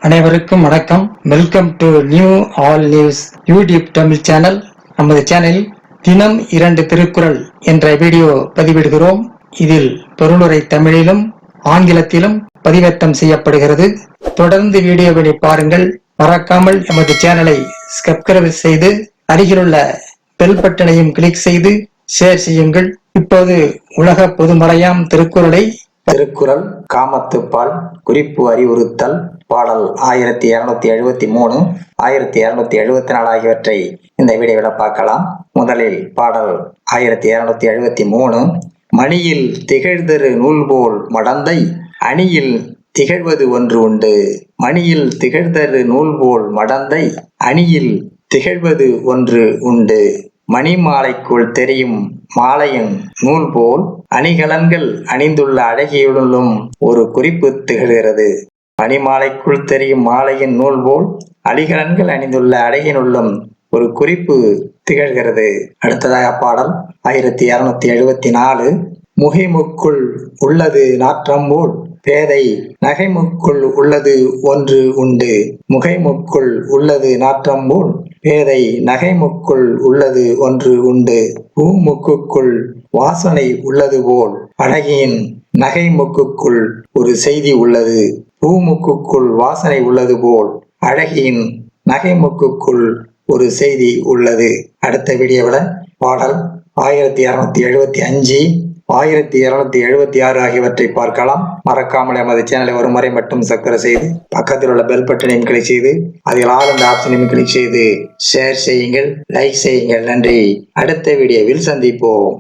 அனைவருக்கும் வணக்கம். Welcome to new all news YouTube Tamil channel. நமது சேனலில் தினம் 2 திருக்குறள் என்ற வீடியோ பதிவிடுகிறோம். இதில் பொருளுரை தமிழிலும் ஆங்கிலத்திலும் பதிவேற்றம் செய்யப்படுகிறது. தொடர்ந்து வீடியோவை பாருங்கள். மறக்காமல் எமது சேனலை சப்ஸ்கிரைப் செய்து அருகிலுள்ள பெல் பட்டனையும் கிளிக் செய்து ஷேர் செய்யுங்கள். இப்போது உலக பொதுமறையாம் திருக்குறளை திருக்குறள் காமத்துப்பால் குறிப்பு அறிவுறுத்தல் பாடல் 1273 1274 ஆகியவற்றை இந்த வீடியோவில் பார்க்கலாம். முதலில் பாடல் 1273. மணியில் திகழ்தரு நூல் போல் மடந்தை அணியில் திகழ்வது ஒன்று உண்டு. மணியில் திகழ்தரு நூல் போல் மடந்தை அணியில் திகழ்வது ஒன்று உண்டு. மணிமாலைக்குள் தெரியும் மாலையின் நூல் போல் அணிகலன்கள் அணிந்துள்ள அழகியுள்ளும் ஒரு குறிப்பு திகழ்கிறது. மணிமாலைக்குள் தெரியும் மாலையின் நூல் போல் அணிகலன்கள் அணிந்துள்ள அழகினுள்ளும் ஒரு குறிப்பு திகழ்கிறது. அடுத்ததாக பாடல் 1274. முகைமுக்குள் உள்ளது நாற்றம் போல் பேதை நகைமுக்குள் உள்ளது ஒன்று உண்டு. முகைமுக்குள் உள்ளது நாற்றம் போல் பேதை நகைமுக்குள் உள்ளது ஒன்று உண்டு. பூமுக்குக்குள் வாசனை உள்ளது போல் அழகியின் நகைமுக்குக்குள் ஒரு செய்தி உள்ளது. பூமுக்குக்குள் வாசனை உள்ளது போல் அழகியின் நகைமுக்குக்குள் ஒரு செய்தி உள்ளது. அடுத்த வீடியோவில் பாடல் 1275 1276 ஆகியவற்றை பார்க்கலாம். மறக்காமல் எமது சேனலை ஒரு முறை மட்டும் சப்ஸ்கிரைப் செய்து பக்கத்தில் உள்ள பெல் பட்டனையும் கிளிக் செய்து அதில் ஆல் என்ற ஆப்ஷனையும் கிளிக் செய்து ஷேர் செய்யுங்கள், லைக் செய்யுங்கள். நன்றி. அடுத்த வீடியோவில் சந்திப்போம்.